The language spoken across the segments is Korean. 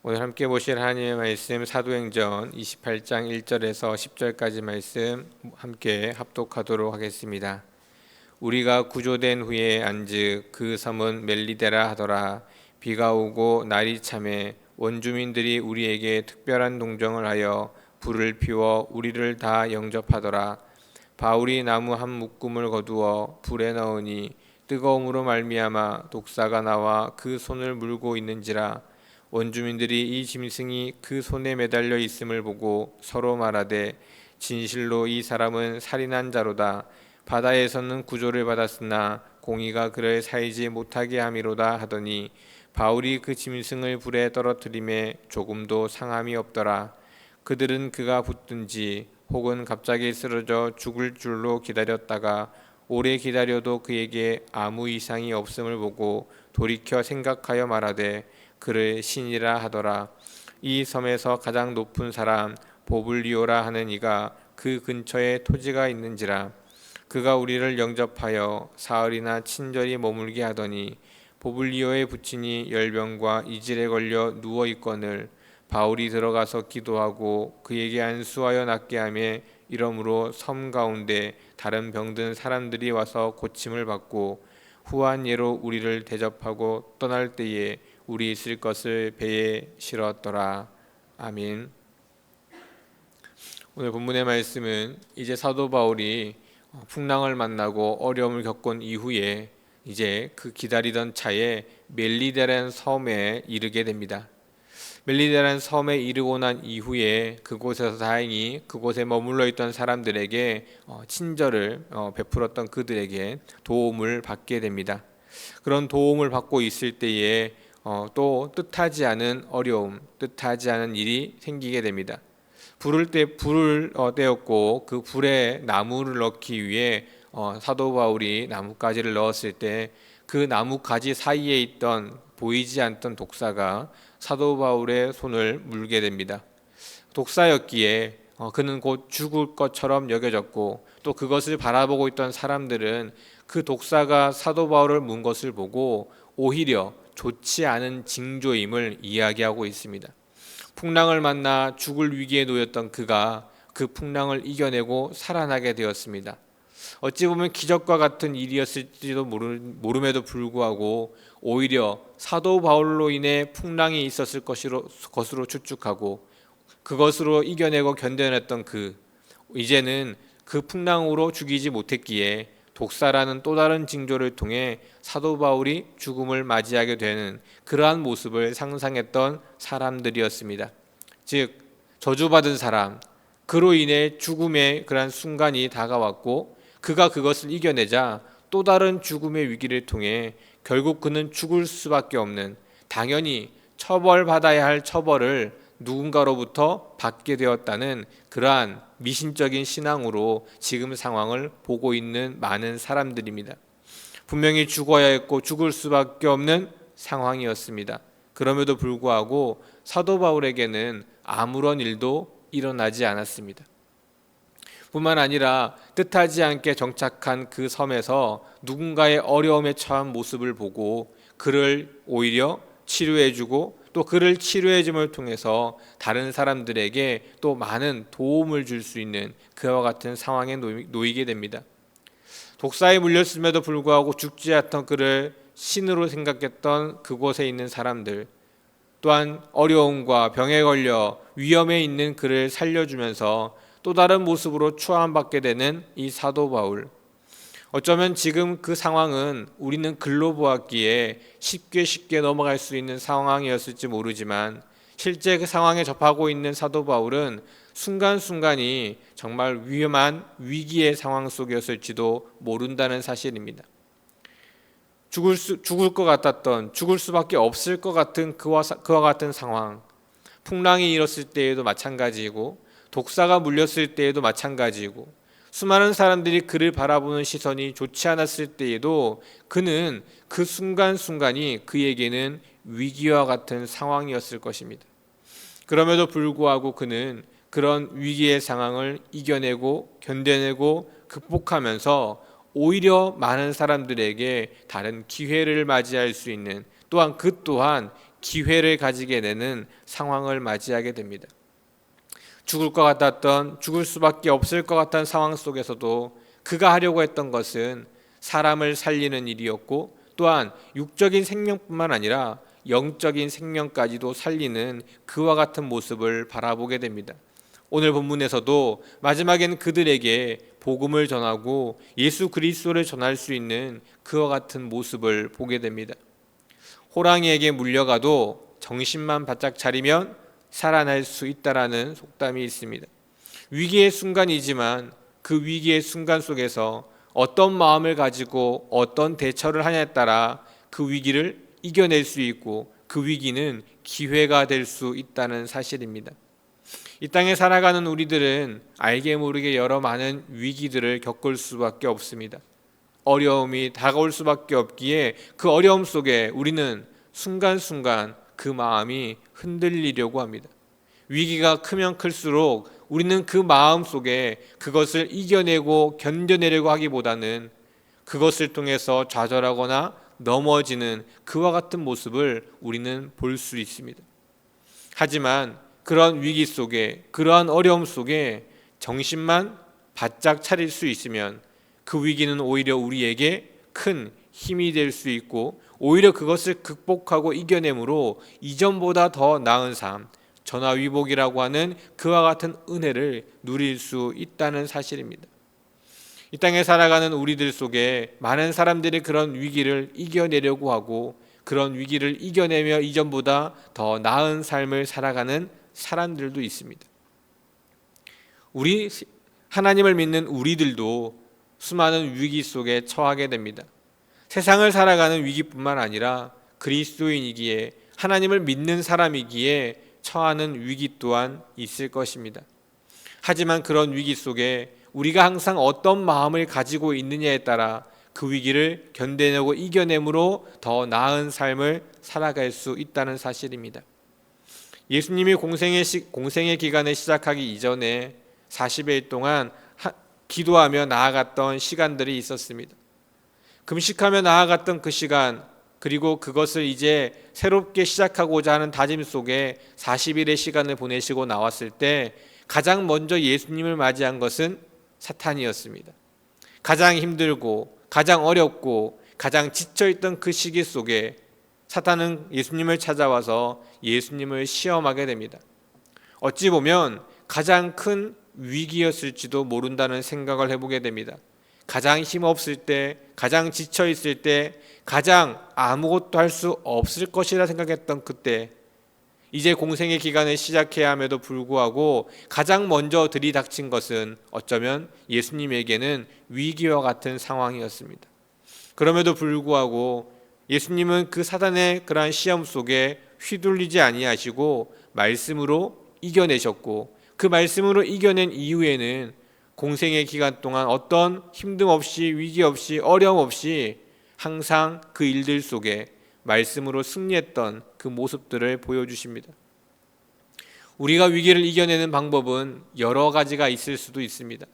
오늘 함께 보실 하나님의 말씀 사도행전 28장 1절에서 10절까지 말씀 함께 합독하도록 하겠습니다. 우리가 구조된 후에 안즉 그 섬은 멜리데라 하더라. 비가 오고 날이 참에 원주민들이 우리에게 특별한 동정을 하여 불을 피워 우리를 다 영접하더라. 바울이 나무 한 묶음을 거두어 불에 넣으니 뜨거움으로 말미암아 독사가 나와 그 손을 물고 있는지라. 원주민들이 이 짐승이 그 손에 매달려 있음을 보고 서로 말하되 진실로 이 사람은 살인한 자로다. 바다에서는 구조를 받았으나 공의가 그를 살지 못하게 함이로다 하더니 바울이 그 짐승을 불에 떨어뜨림에 조금도 상함이 없더라. 그들은 그가 붙든지 혹은 갑자기 쓰러져 죽을 줄로 기다렸다가 오래 기다려도 그에게 아무 이상이 없음을 보고 돌이켜 생각하여 말하되 그를 신이라 하더라. 이 섬에서 가장 높은 사람 보블리오라 하는 이가 그 근처에 토지가 있는지라. 그가 우리를 영접하여 사흘이나 친절히 머물게 하더니 보블리오의 부친이 열병과 이질에 걸려 누워 있거늘 바울이 들어가서 기도하고 그에게 안수하여 낫게 하며 이러므로 섬 가운데 다른 병든 사람들이 와서 고침을 받고 후한 예로 우리를 대접하고 떠날 때에 우리 있을 것을 배에 실었더라. 아멘. 오늘 본문의 말씀은 이제 사도 바울이 풍랑을 만나고 어려움을 겪은 이후에 이제 그 기다리던 차에 멜리데라는 섬에 이르게 됩니다. 멜리데라는 섬에 이르고 난 이후에 그곳에서 다행히 그곳에 머물러 있던 사람들에게 친절을 베풀었던 그들에게 도움을 받게 됩니다. 그런 도움을 받고 있을 때에 또 뜻하지 않은 어려움, 뜻하지 않은 일이 생기게 됩니다. 불을 떼었고 그 불에 나무를 넣기 위해 사도 바울이 나뭇가지를 넣었을 때 그 나뭇가지 사이에 있던 보이지 않던 독사가 사도 바울의 손을 물게 됩니다. 독사였기에 그는 곧 죽을 것처럼 여겨졌고 또 그것을 바라보고 있던 사람들은 그 독사가 사도 바울을 문 것을 보고 오히려 좋지 않은 징조임을 이야기하고 있습니다. 풍랑을 만나 죽을 위기에 놓였던 그가 그 풍랑을 이겨내고 살아나게 되었습니다. 어찌 보면 기적과 같은 일이었을지도 모름에도 불구하고 오히려 사도 바울로 인해 풍랑이 있었을 것으로 추측하고 그것으로 이겨내고 견뎌냈던 이제는 그 풍랑으로 죽이지 못했기에 독사라는 또 다른 징조를 통해 사도 바울이 죽음을 맞이하게 되는 그러한 모습을 상상했던 사람들이었습니다. 즉 저주받은 사람, 그로 인해 죽음의 그러한 순간이 다가왔고 그가 그것을 이겨내자 또 다른 죽음의 위기를 통해 결국 그는 죽을 수밖에 없는, 당연히 처벌받아야 할 처벌을 누군가로부터 받게 되었다는 그러한 미신적인 신앙으로 지금 상황을 보고 있는 많은 사람들입니다. 분명히 죽어야 했고 죽을 수밖에 없는 상황이었습니다. 그럼에도 불구하고 사도 바울에게는 아무런 일도 일어나지 않았습니다. 뿐만 아니라 뜻하지 않게 정착한 그 섬에서 누군가의 어려움에 처한 모습을 보고 그를 오히려 치료해주고 또 그를 치료해줌을 통해서 다른 사람들에게 또 많은 도움을 줄 수 있는 그와 같은 상황에 놓이게 됩니다. 독사에 물렸음에도 불구하고 죽지 않던 그를 신으로 생각했던 그곳에 있는 사람들, 또한 어려움과 병에 걸려 위험에 있는 그를 살려주면서 또 다른 모습으로 추앙받게 되는 이 사도 바울. 어쩌면 지금 그 상황은 우리는 글로 보았기에 쉽게 넘어갈 수 있는 상황이었을지 모르지만 실제 그 상황에 접하고 있는 사도 바울은 순간순간이 정말 위험한 위기의 상황 속이었을지도 모른다는 사실입니다. 죽을 것 같았던, 죽을 수밖에 없을 것 같은 그와 같은 상황, 풍랑이 일었을 때에도 마찬가지이고 독사가 물렸을 때에도 마찬가지이고 수많은 사람들이 그를 바라보는 시선이 좋지 않았을 때에도 그는 그 순간순간이 그에게는 위기와 같은 상황이었을 것입니다. 그럼에도 불구하고 그는 그런 위기의 상황을 이겨내고 견뎌내고 극복하면서 오히려 많은 사람들에게 다른 기회를 맞이할 수 있는, 또한 그 또한 기회를 가지게 되는 상황을 맞이하게 됩니다. 죽을 것 같았던, 죽을 수밖에 없을 것 같은 상황 속에서도 그가 하려고 했던 것은 사람을 살리는 일이었고, 또한 육적인 생명뿐만 아니라 영적인 생명까지도 살리는 그와 같은 모습을 바라보게 됩니다. 오늘 본문에서도 마지막엔 그들에게 복음을 전하고 예수 그리스도를 전할 수 있는 그와 같은 모습을 보게 됩니다. 호랑이에게 물려가도 정신만 바짝 차리면 살아날 수 있다라는 속담이 있습니다. 위기의 순간이지만 그 위기의 순간 속에서 어떤 마음을 가지고 어떤 대처를 하냐에 따라 그 위기를 이겨낼 수 있고 그 위기는 기회가 될 수 있다는 사실입니다. 이 땅에 살아가는 우리들은 알게 모르게 여러 많은 위기들을 겪을 수밖에 없습니다. 어려움이 다가올 수밖에 없기에 그 어려움 속에 우리는 순간순간 그 마음이 흔들리려고 합니다. 위기가 크면 클수록 우리는 그 마음 속에 그것을 이겨내고 견뎌내려고 하기보다는 그것을 통해서 좌절하거나 넘어지는 그와 같은 모습을 우리는 볼 수 있습니다. 하지만 그런 위기 속에, 그러한 어려움 속에 정신만 바짝 차릴 수 있으면 그 위기는 오히려 우리에게 큰 힘이 될 수 있고, 오히려 그것을 극복하고 이겨내므로 이전보다 더 나은 삶, 전화위복이라고 하는 그와 같은 은혜를 누릴 수 있다는 사실입니다. 이 땅에 살아가는 우리들 속에 많은 사람들이 그런 위기를 이겨내려고 하고, 그런 위기를 이겨내며 이전보다 더 나은 삶을 살아가는 사람들도 있습니다. 우리 하나님을 믿는 우리들도 수많은 위기 속에 처하게 됩니다. 세상을 살아가는 위기뿐만 아니라 그리스도인이기에, 하나님을 믿는 사람이기에 처하는 위기 또한 있을 것입니다. 하지만 그런 위기 속에 우리가 항상 어떤 마음을 가지고 있느냐에 따라 그 위기를 견뎌내고 이겨내므로 더 나은 삶을 살아갈 수 있다는 사실입니다. 예수님이 공생의 기간을 시작하기 이전에 40일 동안 기도하며 나아갔던 시간들이 있었습니다. 금식하며 나아갔던 그 시간, 그리고 그것을 이제 새롭게 시작하고자 하는 다짐 속에 40일의 시간을 보내시고 나왔을 때 가장 먼저 예수님을 맞이한 것은 사탄이었습니다. 가장 힘들고 가장 어렵고 가장 지쳐있던 그 시기 속에 사탄은 예수님을 찾아와서 예수님을 시험하게 됩니다. 어찌 보면 가장 큰 위기였을지도 모른다는 생각을 해보게 됩니다. 가장 힘없을 때, 가장 지쳐있을 때, 가장 아무것도 할 수 없을 것이라 생각했던 그때, 이제 공생의 기간을 시작해야 함에도 불구하고 가장 먼저 들이닥친 것은 어쩌면 예수님에게는 위기와 같은 상황이었습니다. 그럼에도 불구하고 예수님은 그 사단의 그러한 시험 속에 휘둘리지 아니하시고 말씀으로 이겨내셨고, 그 말씀으로 이겨낸 이후에는 공생의 기간 동안 어떤 힘듦 없이, 위기 없이, 어려움 없이 항상 그 일들 속에 말씀으로 승리했던 그 모습들을 보여주십니다. 우리가 위기를 이겨내는 방법은 여러 가지가 있을 수도 있습니다.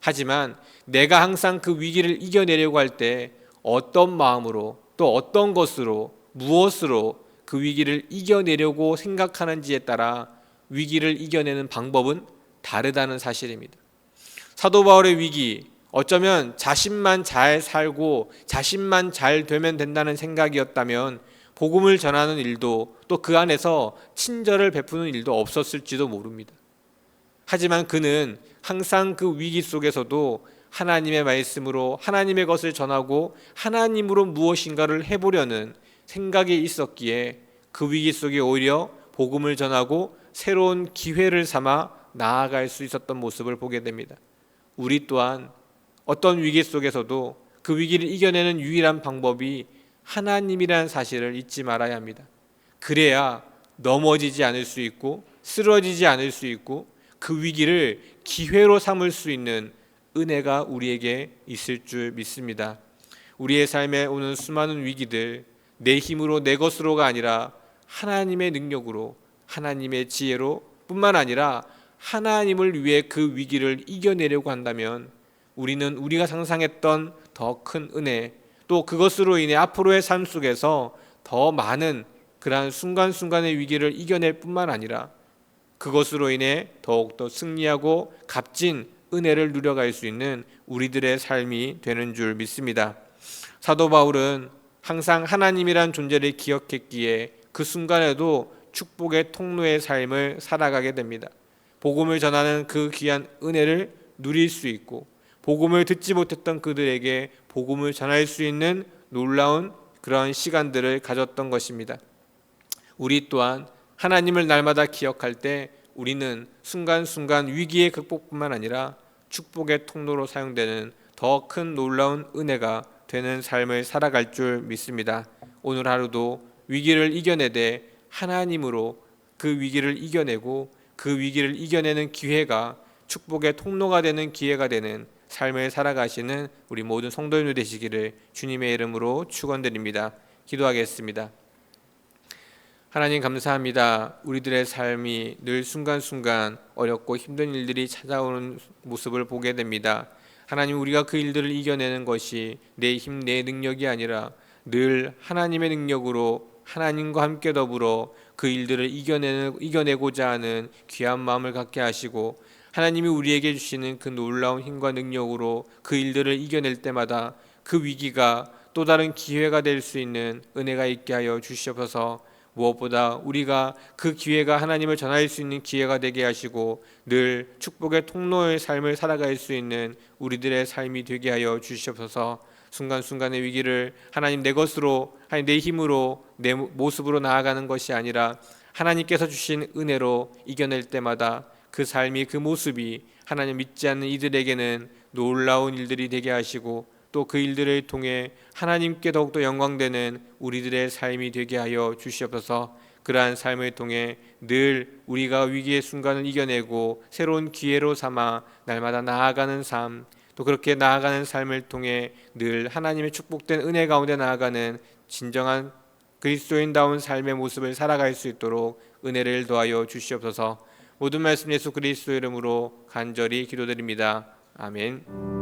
하지만 내가 항상 그 위기를 이겨내려고 할 때 어떤 마음으로, 또 어떤 것으로, 무엇으로 그 위기를 이겨내려고 생각하는지에 따라 위기를 이겨내는 방법은 다르다는 사실입니다. 사도 바울의 위기, 어쩌면 자신만 잘 살고 자신만 잘 되면 된다는 생각이었다면 복음을 전하는 일도, 또 그 안에서 친절을 베푸는 일도 없었을지도 모릅니다. 하지만 그는 항상 그 위기 속에서도 하나님의 말씀으로 하나님의 것을 전하고 하나님으로 무엇인가를 해보려는 생각이 있었기에 그 위기 속에 오히려 복음을 전하고 새로운 기회를 삼아 나아갈 수 있었던 모습을 보게 됩니다. 우리 또한 어떤 위기 속에서도 그 위기를 이겨내는 유일한 방법이 하나님이라는 사실을 잊지 말아야 합니다. 그래야 넘어지지 않을 수 있고 쓰러지지 않을 수 있고 그 위기를 기회로 삼을 수 있는 은혜가 우리에게 있을 줄 믿습니다. 우리의 삶에 오는 수많은 위기들, 내 힘으로 내 것으로가 아니라 하나님의 능력으로, 하나님의 지혜로 뿐만 아니라 하나님을 위해 그 위기를 이겨내려고 한다면 우리는 우리가 상상했던 더 큰 은혜, 또 그것으로 인해 앞으로의 삶 속에서 더 많은 그러한 순간순간의 위기를 이겨낼 뿐만 아니라 그것으로 인해 더욱더 승리하고 값진 은혜를 누려갈 수 있는 우리들의 삶이 되는 줄 믿습니다. 사도 바울은 항상 하나님이란 존재를 기억했기에 그 순간에도 축복의 통로의 삶을 살아가게 됩니다. 복음을 전하는 그 귀한 은혜를 누릴 수 있고 복음을 듣지 못했던 그들에게 복음을 전할 수 있는 놀라운 그런 시간들을 가졌던 것입니다. 우리 또한 하나님을 날마다 기억할 때 우리는 순간순간 위기의 극복뿐만 아니라 축복의 통로로 사용되는 더 큰 놀라운 은혜가 되는 삶을 살아갈 줄 믿습니다. 오늘 하루도 위기를 이겨내되 하나님으로 그 위기를 이겨내고 그 위기를 이겨내는 기회가 축복의 통로가 되는 기회가 되는 삶을 살아가시는 우리 모든 성도님들 되시기를 주님의 이름으로 축원드립니다. 기도하겠습니다. 하나님 감사합니다. 우리들의 삶이 늘 순간순간 어렵고 힘든 일들이 찾아오는 모습을 보게 됩니다. 하나님, 우리가 그 일들을 이겨내는 것이 내 힘, 내 능력이 아니라 늘 하나님의 능력으로 하나님과 함께 더불어 그 일들을 이겨내고자 하는 귀한 마음을 갖게 하시고 하나님이 우리에게 주시는 그 놀라운 힘과 능력으로 그 일들을 이겨낼 때마다 그 위기가 또 다른 기회가 될 수 있는 은혜가 있게 하여 주시옵소서. 무엇보다 우리가 그 기회가 하나님을 전할 수 있는 기회가 되게 하시고 늘 축복의 통로의 삶을 살아갈 수 있는 우리들의 삶이 되게 하여 주시옵소서. 순간순간의 위기를 하나님 내 것으로, 하나님 내 힘으로, 내 모습으로 나아가는 것이 아니라 하나님께서 주신 은혜로 이겨낼 때마다 그 삶이, 그 모습이 하나님 믿지 않는 이들에게는 놀라운 일들이 되게 하시고 또 그 일들을 통해 하나님께 더욱더 영광되는 우리들의 삶이 되게 하여 주시옵소서. 그러한 삶을 통해 늘 우리가 위기의 순간을 이겨내고 새로운 기회로 삼아 날마다 나아가는 삶, 또 그렇게 나아가는 삶을 통해 늘 하나님의 축복된 은혜 가운데 나아가는 진정한 그리스도인다운 삶의 모습을 살아갈 수 있도록 은혜를 더하여 주시옵소서. 모든 말씀 예수 그리스도 이름으로 간절히 기도드립니다. 아멘.